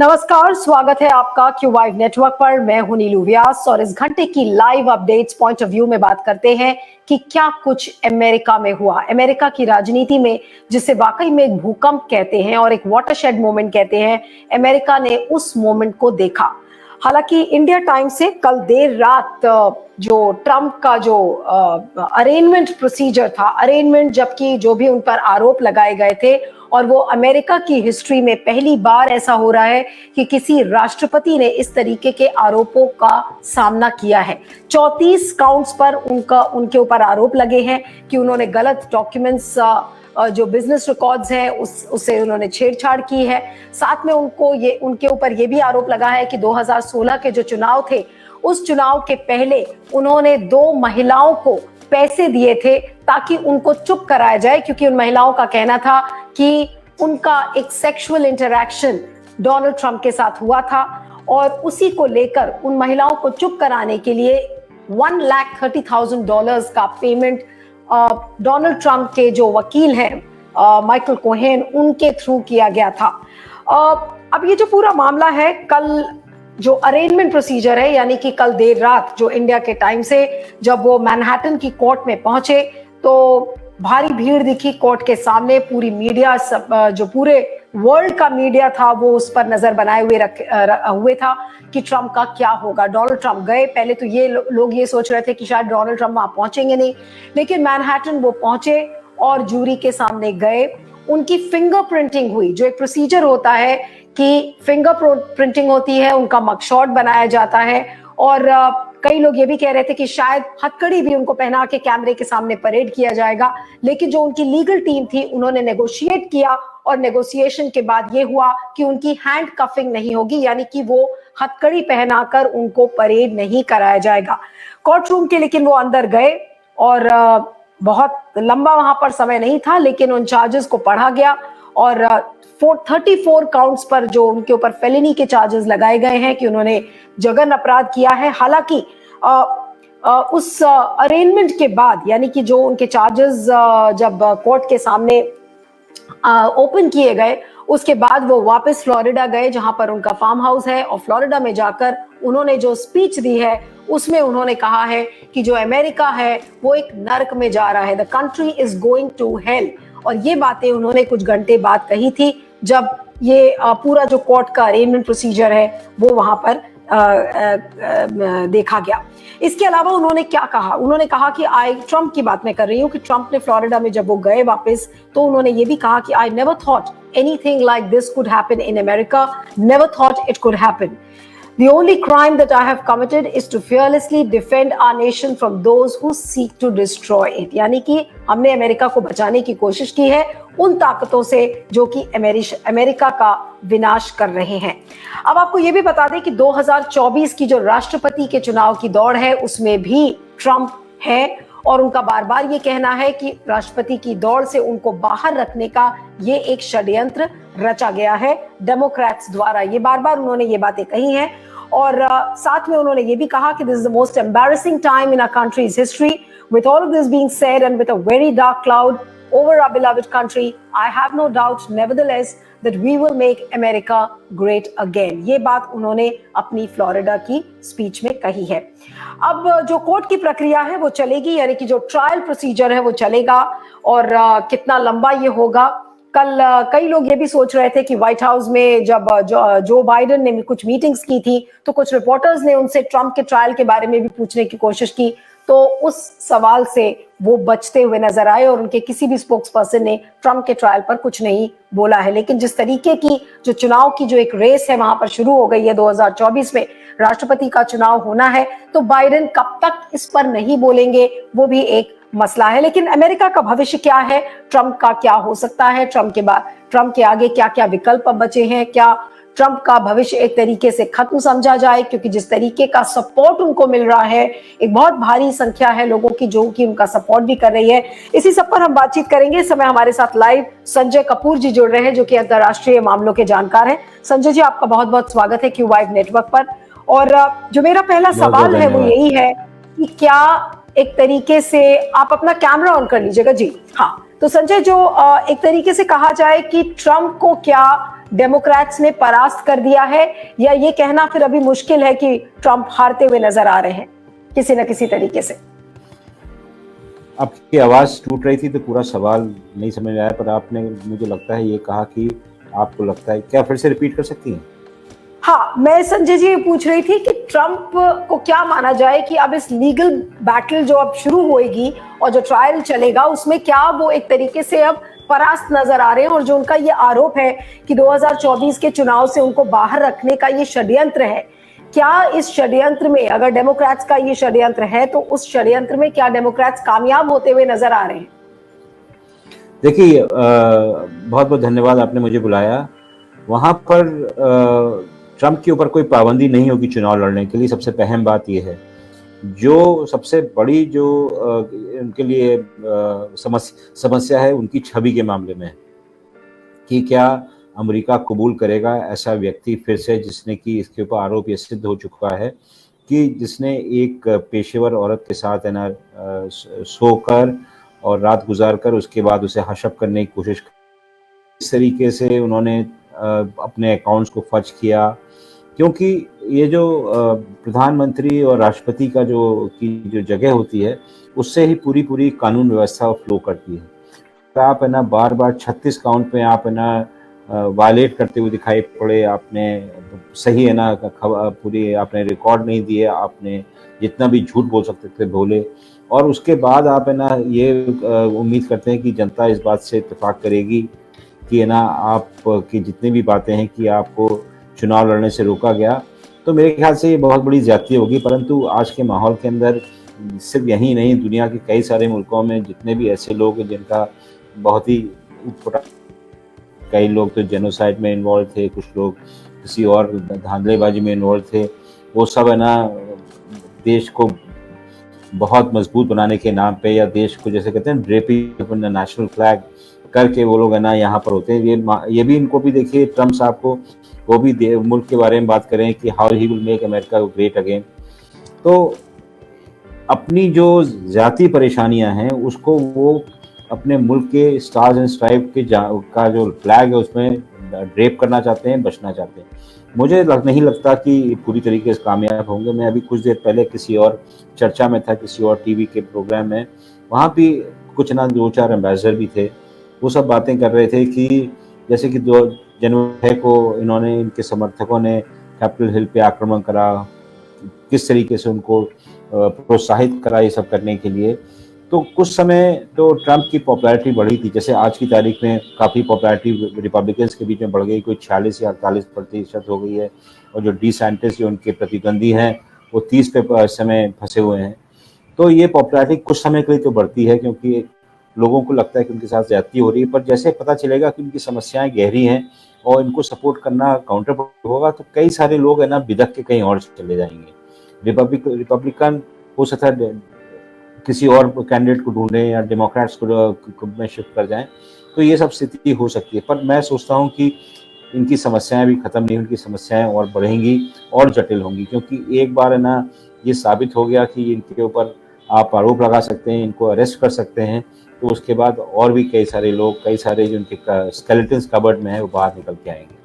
नमस्कार, स्वागत है आपका क्यू वाइव नेटवर्क पर। मैं हूं नीलू व्यास और इस घंटे की live updates point of view में बात करते हैं कि क्या कुछ अमेरिका में हुआ, अमेरिका की राजनीति में, जिसे वाकई में एक भूकंप कहते हैं और एक वाटरशेड मोमेंट कहते हैं। अमेरिका ने उस मोमेंट को देखा। हालांकि इंडिया टाइम से कल देर रात जो ट्रंप का जो अरेंजमेंट प्रोसीजर था, अरेंजमेंट जबकि जो भी उन पर आरोप लगाए गए थे, और वो अमेरिका की हिस्ट्री में पहली बार ऐसा हो रहा है कि किसी राष्ट्रपति ने इस तरीके के आरोपों का सामना किया है। 34 काउंट्स पर उनके ऊपर आरोप लगे हैं कि उन्होंने गलत डॉक्यूमेंट्स, जो बिजनेस रिकॉर्ड्स हैं उससे उन्होंने छेड़छाड़ की है। साथ में उनके ऊपर ये भी आरोप लगा है कि 2016 के जो चुनाव थे, उस चुनाव के पहले उन्होंने 2 महिलाओं को पैसे दिए थे ताकि उनको चुप कराया जाए, क्योंकि उन महिलाओं का कहना था कि उनका एक सेक्सुअल इंटरैक्शन डोनाल्ड ट्रंप के साथ हुआ था, और उसी को लेकर उन महिलाओं को चुप कराने के लिए $1,30,000 का पेमेंट डोनाल्ड ट्रंप के जो वकील हैं माइकल कोहेन, उनके थ्रू किया गया था। अब ये जो पूरा मामला है, कल जो अरेंजमेंट प्रोसीजर है, यानी कि कल देर रात जो इंडिया के टाइम से जब वो मैनहट्टन की कोर्ट में पहुंचे तो भारी भीड़ दिखी कोर्ट के सामने। पूरी मीडिया, जो पूरे वर्ल्ड का मीडिया था, वो उस पर नजर बनाए हुए था कि ट्रंप का क्या होगा। डोनाल्ड ट्रंप गए, पहले तो ये लोग ये सोच रहे थे कि शायद डोनाल्ड ट्रंप वहां पहुंचेंगे नहीं, लेकिन मैनहट्टन वो पहुंचे और जूरी के सामने गए। उनकी फिंगर प्रिंटिंग हुई, जो एक प्रोसीजर होता है कि फिंगर प्रिंटिंग होती है, उनका मगशॉट बनाया जाता है, और कई लोग ये भी कह रहे थे कि शायद हथकड़ी भी उनको पहना के कैमरे के सामने परेड किया जाएगा। लेकिन जो उनकी लीगल टीम थी, उन्होंने नेगोशिएट किया, और नेगोशिएशन के बाद ये हुआ कि उनकी हैंड कफिंग नहीं होगी, यानी कि वो हथकड़ी पहनाकर उनको परेड नहीं कराया जाएगा कोर्ट रूम के। लेकिन वो अंदर गए और बहुत लंबा वहां पर समय नहीं था, लेकिन उन चार्जेस को पढ़ा गया और 34 काउंट्स पर जो उनके ऊपर फेलिनी के चार्जेस लगाए गए हैं कि उन्होंने जघन्य अपराध किया है। हालांकि उस अरेंजमेंट के बाद, यानी कि जो उनके चार्जेस जब कोर्ट के सामने ओपन किए गए, उसके बाद वो वापस फ्लोरिडा गए, जहां पर उनका फार्म हाउस है, और फ्लोरिडा में जाकर उन्होंने जो स्पीच दी है उसमें उन्होंने कहा है कि जो अमेरिका है वो एक नर्क में जा रहा है, the country is going to hell. और ये बातें उन्होंने कुछ घंटे बाद कही थी, जब ये पूरा जो कोर्ट का अरेंजमेंट प्रोसीजर है वो वहां पर देखा गया। इसके अलावा उन्होंने क्या कहा, उन्होंने कहा कि ट्रंप की बात मैं कर रही हूँ कि ट्रंप ने फ्लोरिडा में जब वो गए वापस, तो उन्होंने ये भी कहा कि I never thought anything like this could happen in America, never thought it could happen. The only crime that I have committed is to fearlessly defend our nation from those who seek to destroy it। यानी कि हमने America को बचाने की कोशिश की है उन ताकतों से जो कि अमेरिका का विनाश कर रहे हैं। अब आपको ये भी बता दें कि 2024 की जो राष्ट्रपति के चुनाव की दौड़ है, उसमें भी ट्रंप है, और उनका बार बार ये कहना है कि राष्ट्रपति की दौड़ से उनको बाहर रखने का ये एक षड्यंत्र रचा गया है डेमोक्रेट्स द्वारा। ये बार बार उन्होंने ये बातें कही हैं, और साथ में उन्होंने ये भी कहा कि this is the most embarrassing time in our country's history. With all of this being said and with a very dark cloud over our beloved country, I have no doubt nevertheless that we will make America great again। ये बात उन्होंने अपनी Florida की speech में कही है। अब जो कोर्ट की प्रक्रिया है वो चलेगी, यानी कि जो ट्रायल प्रोसीजर है वो चलेगा, और कितना लंबा ये होगा। कल कई लोग ये भी सोच रहे थे कि व्हाइट हाउस में जब जो बाइडेन ने कुछ मीटिंग्स की थी, तो कुछ रिपोर्टर्स ने उनसे ट्रंप के ट्रायल के बारे में भी पूछने की कोशिश की, तो उस सवाल से वो बचते हुए नजर आए, और उनके किसी भी स्पोक्स पर्सन ने ट्रंप के ट्रायल पर कुछ नहीं बोला है। लेकिन जिस तरीके की जो चुनाव की जो एक रेस है वहां पर शुरू हो गई है, 2024 में राष्ट्रपति का चुनाव होना है, तो बाइडेन कब तक इस पर नहीं बोलेंगे वो भी एक मसला है। लेकिन अमेरिका का भविष्य क्या है, ट्रंप का क्या हो सकता है, ट्रंप के बाद, ट्रंप के आगे क्या क्या विकल्प बचे हैं, क्या ट्रंप का भविष्य एक तरीके से खत्म समझा जाए, क्योंकि जिस तरीके का सपोर्ट उनको मिल रहा है, एक बहुत भारी संख्या है लोगों की जो कि उनका सपोर्ट भी कर रही है। इसी सब पर हम बातचीत करेंगे। इस समय हमारे साथ लाइव संजय कपूर जी जुड़ रहे हैं, जो कि अंतर्राष्ट्रीय मामलों के जानकार हैं। संजय जी, आपका बहुत बहुत स्वागत है क्यू वाइव नेटवर्क पर। और जो मेरा पहला सवाल है वो यही है कि क्या एक तरीके से आप अपना कैमरा ऑन कर लीजिएगा जी। हाँ, तो संजय, जो एक तरीके से कहा जाए कि ट्रंप को क्या डेमोक्रेट्स ने परास्त कर दिया है, या ये कहना फिर अभी मुश्किल है कि ट्रंप हारते हुए नजर आ रहे हैं किसी न किसी तरीके से? आपकी आवाज टूट रही थी तो पूरा सवाल नहीं समझ आया, पर आपने मुझे लगता है ये कहा कि आपको लगता है, क्या फिर से रिपीट कर सकती हैं? हाँ, मैं संजय जी ये पूछ रही थी कि ट्रंप को क्या माना जाए कि अब इस लीगल बैटल जो अब शुरू होएगी और जो ट्रायल चलेगा उसमें क्या वो एक तरीके से अब परास्त नजर आ रहे हैं, और जो उनका ये आरोप है कि 2024 के चुनाव से उनको बाहर रखने का ये षड्यंत्र है, क्या इस षड्यंत्र में, अगर डेमोक्रेट्स का ये षड्यंत्र है, तो उस षड्यंत्र में क्या डेमोक्रेट्स कामयाब होते हुए नजर आ रहे हैं? देखिए, बहुत बहुत धन्यवाद, आपने मुझे बुलाया। वहाँ पर ट्रंप के ऊपर कोई पाबंदी नहीं होगी चुनाव लड़ने के लिए। सबसे अहम बात यह है, जो सबसे बड़ी जो उनके लिए समस्या है उनकी छवि के मामले में, कि क्या अमेरिका कबूल करेगा ऐसा व्यक्ति फिर से जिसने कि इसके ऊपर आरोप ये सिद्ध हो चुका है कि जिसने एक पेशेवर औरत के साथ है ना सोकर और रात गुजार कर उसके बाद उसे हशप करने की कोशिश की। इस तरीके से उन्होंने अपने अकाउंट्स को फर्ज किया, क्योंकि ये जो प्रधानमंत्री और राष्ट्रपति का जो जगह होती है उससे ही पूरी कानून व्यवस्था फ्लो करती है। तो आप है ना बार बार 36 काउंट पे आप है ना वायलेट करते हुए दिखाई पड़े, आपने सही है ना पूरी आपने रिकॉर्ड नहीं दिए, आपने जितना भी झूठ बोल सकते थे बोले, और उसके बाद आप है ना ये उम्मीद करते हैं कि जनता इस बात से इत्तेफाक करेगी कि है ना आपकी जितनी भी बातें हैं कि आपको चुनाव लड़ने से रोका गया। तो मेरे ख्याल से ये बहुत बड़ी ज्यादती होगी। परंतु आज के माहौल के अंदर सिर्फ यही नहीं, दुनिया के कई सारे मुल्कों में जितने भी ऐसे लोग हैं जिनका बहुत ही उटपटांग, कई लोग तो जेनोसाइड में इन्वॉल्व थे, कुछ लोग किसी और धांधलेबाजी में इन्वॉल्व थे, वो सब है ना देश को बहुत मजबूत बनाने के नाम पे, या देश को जैसे कहते हैं ड्रेपिंग नेशनल फ्लैग करके वो लोग है ना यहाँ पर होते हैं। ये भी इनको भी देखिए, ट्रम्प साहब को वो भी मुल्क के बारे में बात करें कि how he will make America great again. तो अपनी जो जाती परेशानियां हैं उसको वो अपने मुल्क के स्टार्स एंड स्ट्राइप के का जो फ्लैग है उसमें ड्रेप करना चाहते हैं, बचना चाहते हैं। मुझे नहीं लगता कि पूरी तरीके से कामयाब होंगे। मैं अभी कुछ देर पहले किसी और चर्चा में था, किसी और टीवी के प्रोग्राम में, वहाँ भी कुछ ना 2-4 एम्बेसडर भी थे। वो सब बातें कर रहे थे कि जैसे कि 2 जनवरी को इन्होंने, इनके समर्थकों ने कैपिटल हिल पे आक्रमण करा, किस तरीके से उनको प्रोत्साहित करा ये सब करने के लिए। तो कुछ समय तो ट्रंप की पॉपुलैरिटी बढ़ी थी, जैसे आज की तारीख में काफ़ी पॉपुलैरिटी रिपब्लिकन्स के बीच में बढ़ गई, कोई 46 या 48% हो गई है, और जो डी सैंटिस जो उनके प्रतिद्वंदी हैं वो 30 पे समय फंसे हुए हैं। तो ये पॉपुलैरिटी कुछ समय के लिए तो बढ़ती है, क्योंकि लोगों को लगता है कि उनके साथ ज्यादती हो रही है, पर जैसे पता चलेगा कि उनकी समस्याएं गहरी हैं और इनको सपोर्ट करना काउंटर होगा, तो कई सारे लोग है ना बिदक के कहीं और चले जाएंगे। रिपब्लिकन हो सकता है किसी और कैंडिडेट को ढूंढें या डेमोक्रेट्स को में शिफ्ट कर जाएं, तो ये सब स्थिति हो सकती है। पर मैं सोचता हूं कि इनकी समस्याएं भी खत्म नहीं, उनकी समस्याएं और बढ़ेंगी और जटिल होंगी, क्योंकि एक बार है ना ये साबित हो गया कि इनके ऊपर आप आरोप लगा सकते हैं, इनको अरेस्ट कर सकते हैं, तो उसके बाद और भी कई सारे लोग, कई सारे जो उनके स्केलेटन्स कबर्ड में है वो बाहर निकल के आएंगे।